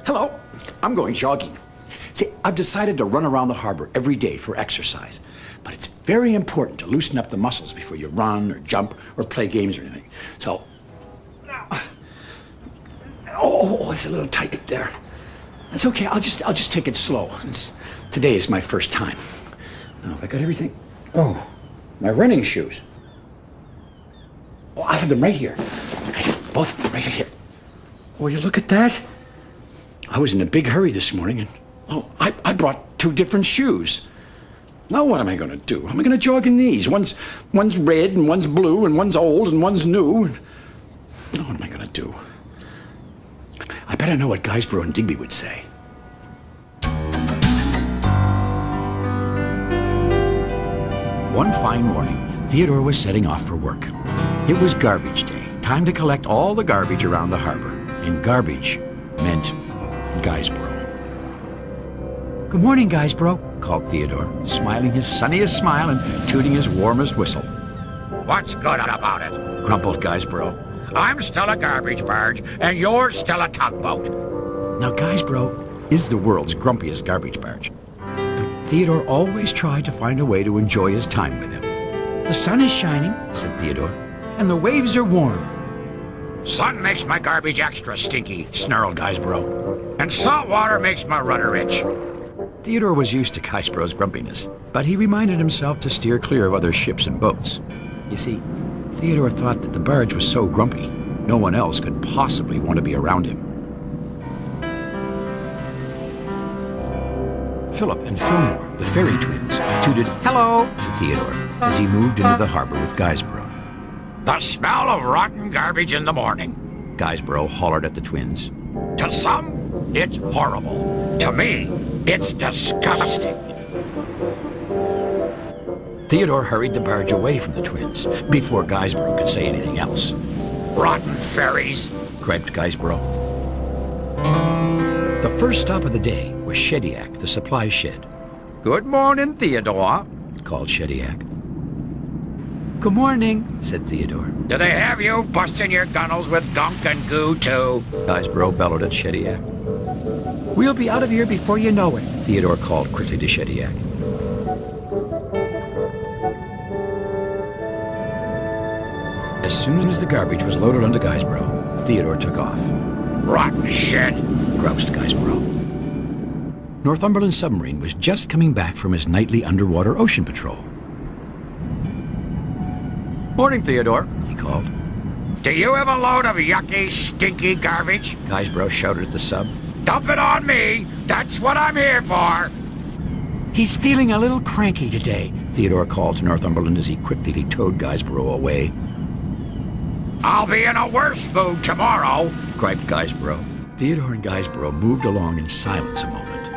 Hello, I'm going jogging. See, I've decided to run around the harbor every day for exercise. But it's very important to loosen up the muscles before you run or jump or play games or anything. So, oh, it's a little tight up there. That's okay, I'll just take it slow. Today is my first time. Now, have I got everything? Oh, my running shoes. Oh, I have them right here. Both of them right here. Oh, you look at that? I was in a big hurry this morning and, well, I brought 2 different shoes. Now what am I going to do? Am I going to jog in these? One's red and one's blue and one's old and one's new. What am I going to do? I bet I know what Guysborough and Digby would say. One fine morning, Theodore was setting off for work. It was garbage day, time to collect all the garbage around the harbor. And garbage meant Guysborough. "Good morning, Guysborough," called Theodore, smiling his sunniest smile and tooting his warmest whistle. "What's good about it?" grumbled Guysborough. "I'm still a garbage barge, and you're still a tugboat." Now, Guysborough is the world's grumpiest garbage barge. But Theodore always tried to find a way to enjoy his time with him. "The sun is shining," said Theodore, "and the waves are warm." "Sun makes my garbage extra stinky," snarled Guysborough. "and salt water makes my rudder itch." Theodore was used to Guysborough's grumpiness, but he reminded himself to steer clear of other ships and boats. You see, Theodore thought that the barge was so grumpy, no one else could possibly want to be around him. Philip and Fillmore, the ferry twins, tooted "hello" to Theodore as he moved into the harbor with Guysborough. "The smell of rotten garbage in the morning," Guysborough hollered at the twins. "To some, it's horrible. To me, it's disgusting." Theodore hurried the barge away from the twins before Guysborough could say anything else. "Rotten ferries," griped Guysborough. The first stop of the day was Shediac, the supply shed. "Good morning, Theodore," called Shediac. "Good morning," said Theodore. "Do they have you busting your gunnels with gunk and goo, too?" Guysborough bellowed at Shediac. "We'll be out of here before you know it," Theodore called quickly to Shediac. As soon as the garbage was loaded onto Guysborough, Theodore took off. "Rotten shit," groused Guysborough. Northumberland's submarine was just coming back from his nightly underwater ocean patrol. "Morning, Theodore," he called. "Do you have a load of yucky, stinky garbage?" Guysborough shouted at the sub. "Dump it on me! That's what I'm here for!" "He's feeling a little cranky today," Theodore called to Northumberland as he quickly towed Guysborough away. "I'll be in a worse mood tomorrow," griped Guysborough. Theodore and Guysborough moved along in silence a moment.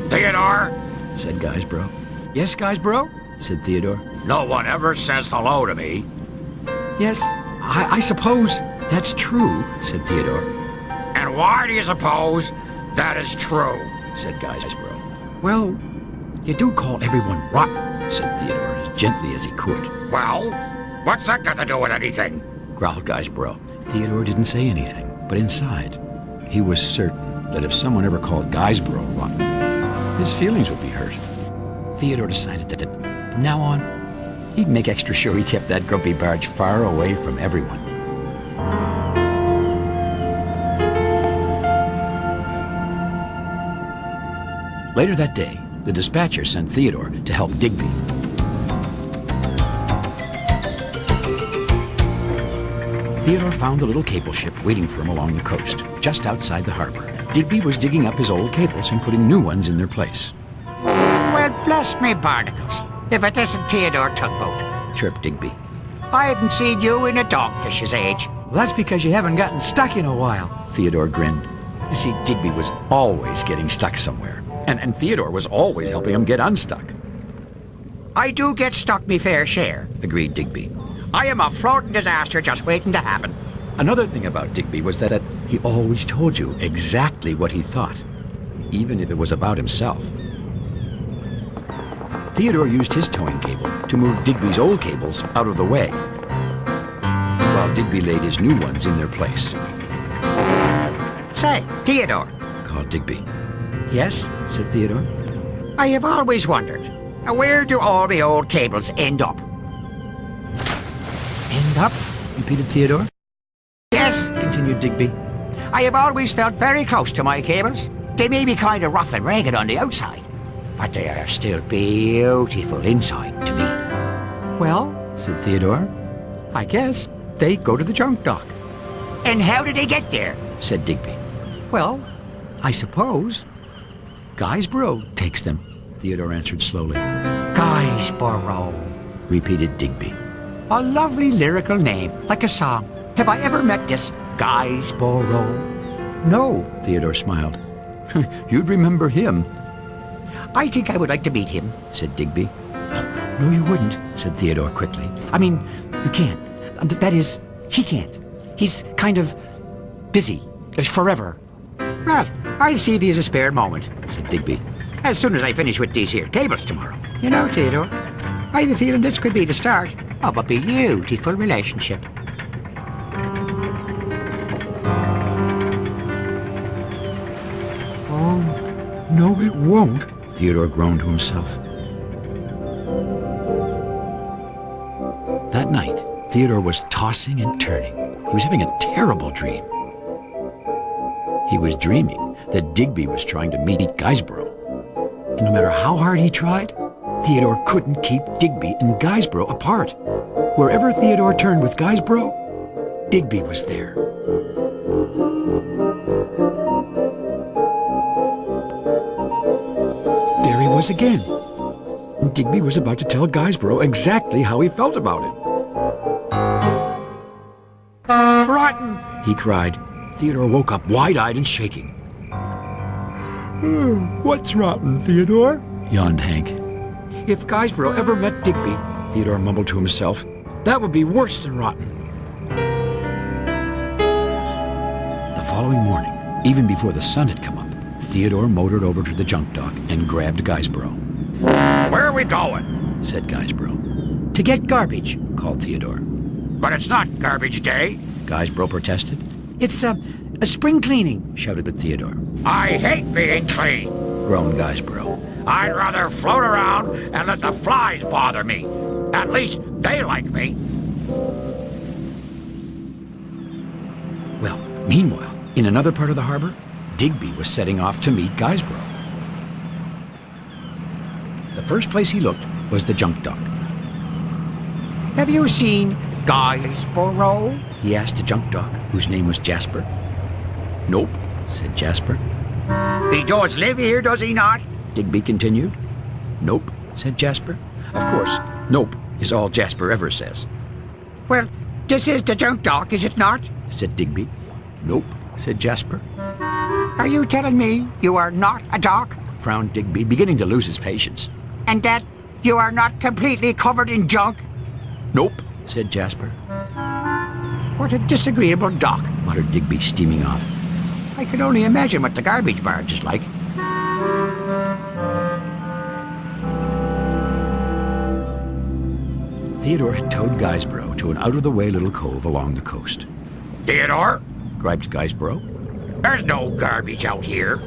"Theodore," said Guysborough. "Yes, Guysborough?" said Theodore. "No one ever says hello to me." "Yes, I suppose that's true," said Theodore. "And why do you suppose that is true?" said Guysborough. "Well, you do call everyone rotten," said Theodore as gently as he could. "Well, what's that got to do with anything?" growled Guysborough. Theodore didn't say anything, but inside, he was certain that if someone ever called Guysborough rotten, his feelings would be hurt. Theodore decided that from now on, he'd make extra sure he kept that grumpy barge far away from everyone. Later that day, the dispatcher sent Theodore to help Digby. Theodore found the little cable ship waiting for him along the coast, just outside the harbor. Digby was digging up his old cables and putting new ones in their place. "Well, bless me barnacles, if it isn't Theodore Tugboat," chirped Digby. "I haven't seen you in a dogfish's age." "Well, that's because you haven't gotten stuck in a while." Theodore grinned. You see, Digby was always getting stuck somewhere, and Theodore was always helping him get unstuck. "I do get stuck me fair share," agreed Digby. "I am a floating disaster just waiting to happen." Another thing about Digby was that he always told you exactly what he thought, even if it was about himself. Theodore used his towing cable to move Digby's old cables out of the way, while Digby laid his new ones in their place. Say, Theodore. called Digby. Yes, said Theodore. I have always wondered, where do all the old cables end up? End up? Repeated Theodore. Yes, Continued Digby. I have always felt very close to my cables. They may be kind of rough and ragged on the outside, but they are still beautiful inside to me. Well, said Theodore, I guess they go to the junk dock. And how did they get there? Said Digby. Well, I suppose Guysborough takes them, Theodore answered slowly. Guysborough. Repeated Digby. A lovely lyrical name, like a song. Have I ever met this Guysborough? No, Theodore smiled. You'd remember him, I think I would like to meet him. said Digby. Oh, no, you wouldn't, said Theodore quickly. I mean, you can't. That is, he can't. He's kind of busy, forever. Well, I'll see if he has a spare moment, Said Digby. as soon as I finish with these here cables tomorrow. You know, Theodore, I have a feeling this could be the start of a beautiful relationship. Oh, no, it won't, Theodore groaned to himself. That night, Theodore was tossing and turning. He was having a terrible dream. He was dreaming that Digby was trying to meet Guysborough. And no matter how hard he tried, Theodore couldn't keep Digby and Guysborough apart. Wherever Theodore turned with Guysborough, Digby was there. There he was again. And Digby was about to tell Guysborough exactly how he felt about it. Rotten! He cried. Theodore woke up wide-eyed and shaking. What's rotten, Theodore? Yawned Hank. If Guysborough ever met Digby, Theodore mumbled to himself, that would be worse than rotten. The following morning, even before the sun had come up, Theodore motored over to the junk dock and grabbed Guysborough. Where are we going? Said Guysborough. To get garbage, called Theodore. But it's not garbage day. Guysborough protested. It's a spring cleaning, shouted at Theodore. I hate being clean. Groaned Guysborough. I'd rather float around and let the flies bother me. At least they like me. Well, meanwhile, in another part of the harbor, Digby was setting off to meet Guysborough. The first place he looked was the junk dock. Have you seen Guysborough? He asked the junk dock, whose name was Jasper. Nope, said Jasper. He does live here, does he not? Digby continued. Nope, said Jasper. Of course, nope is all Jasper ever says, Well, this is the junk dock, is it not? said Digby. Nope, said Jasper. Are you telling me you are not a dock, Frowned Digby, beginning to lose his patience. and that you are not completely covered in junk? Nope, said Jasper. What a disagreeable dock. Muttered Digby, steaming off. I can only imagine what the garbage barge is like. Theodore had towed Guysborough to an out-of-the-way little cove along the coast. Theodore, Griped Guysborough. there's no garbage out here.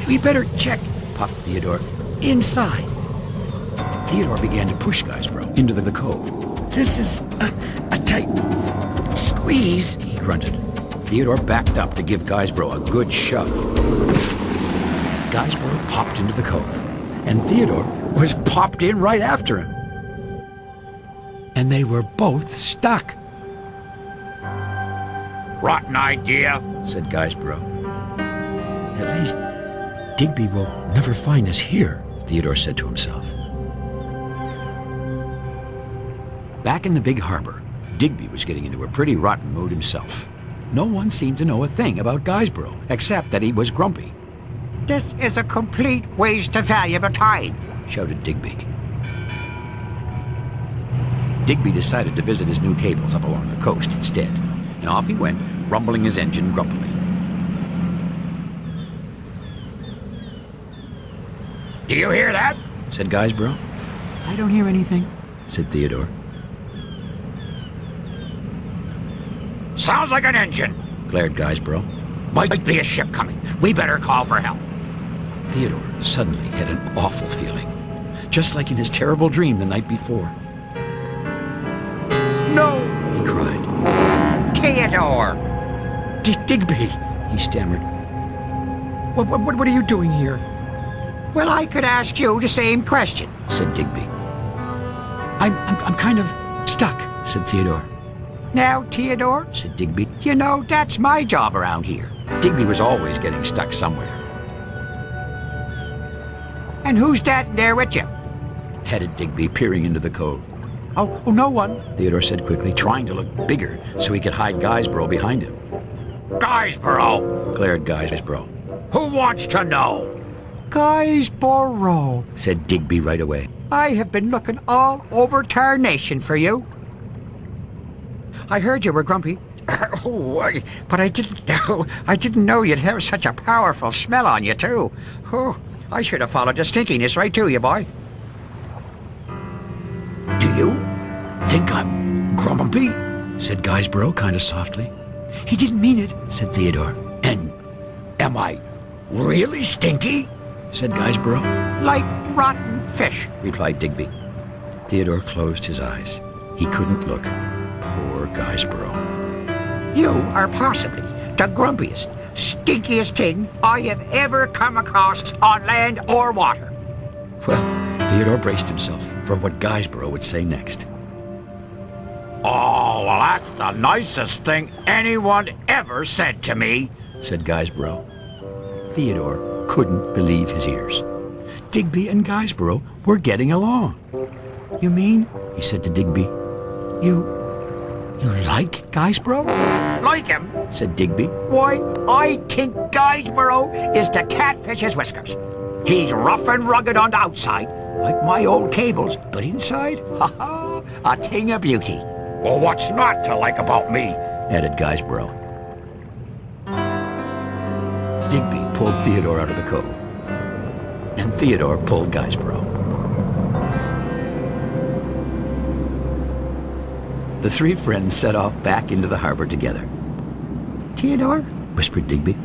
We better check, puffed Theodore. Inside. Theodore began to push Guysborough into the cove. This is a tight squeeze, he grunted. Theodore backed up to give Guysborough a good shove. Guysborough popped into the cove, and Theodore was popped in right after him. And they were both stuck, Rotten idea. said Guysborough. At least Digby will never find us here, Theodore said to himself. Back in the Big Harbour, Digby was getting into a pretty rotten mood himself. No one seemed to know a thing about Guysborough, except that he was grumpy, This is a complete waste of valuable time. shouted Digby. Digby decided to visit his new cables up along the coast instead, and off he went, rumbling his engine grumpily. Do you hear that? Said Guysborough. I don't hear anything, said Theodore. Sounds like an engine. Glared Guysborough. Might be a ship coming. We better call for help. Theodore suddenly had an awful feeling, just like in his terrible dream the night before. No! He cried. Theodore! Digby, he stammered. What are you doing here? Well, I could ask you the same question, Said Digby. I'm kind of stuck, said Theodore. Now, Theodore, Said Digby. you know that's my job around here. Digby was always getting stuck somewhere. And who's that in there with you? Headed Digby, peering into the cove. Oh, no one. Theodore said quickly, trying to look bigger so he could hide Guysborough behind him. Guysborough! Glared Guysborough. Who wants to know? Guysborough, Said Digby right away. I have been looking all over tarnation for you. I heard you were grumpy. But I didn't know you'd have such a powerful smell on you, too. Oh, I should have followed the stinkiness right to you, boy. Do you think I'm grumpy? Said Guysborough kind of softly. He didn't mean it, said Theodore. And am I really stinky? Said Guysborough. Like rotten fish. Replied Digby. Theodore closed his eyes. He couldn't look. Poor Guysborough. You are possibly the grumpiest, stinkiest thing I have ever come across on land or water. Well, Theodore braced himself for what Guysborough would say next. Oh, well, that's the nicest thing anyone ever said to me, Said Guysborough. Theodore couldn't believe his ears. Digby and Guysborough were getting along. You mean, he said to Digby, you like Guysborough? Like him? Said Digby. Why, I think Guysborough is the catfish's whiskers. He's rough and rugged on the outside, like my old cables, but inside, a thing of beauty. Well, what's not to like about me? Added Guysborough. Digby pulled Theodore out of the cove, and Theodore pulled Guysborough. The three friends set off back into the harbor together. Theodore, Whispered Digby.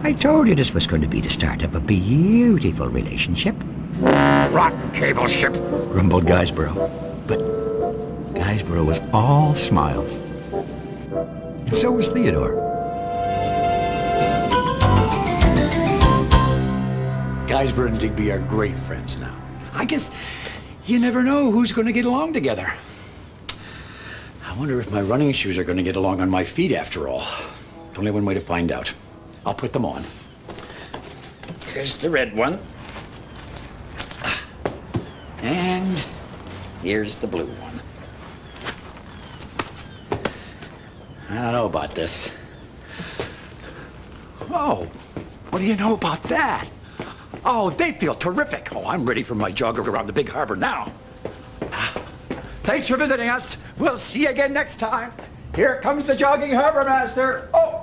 I told you this was going to be the start of a beautiful relationship. Rotten cable ship. Grumbled Guysborough. But Guysborough was all smiles. And so was Theodore. Guysborough and Digby are great friends now. I guess you never know who's going to get along together. I wonder if my running shoes are going to get along on my feet after all. There's only one way to find out. I'll put them on. Here's the red one. And here's the blue one. I don't know about this. Oh, what do you know about that? Oh, they feel terrific. Oh, I'm ready for my jog around the Big Harbour now. Thanks for visiting us. We'll see you again next time. Here comes the jogging Harbourmaster. Oh!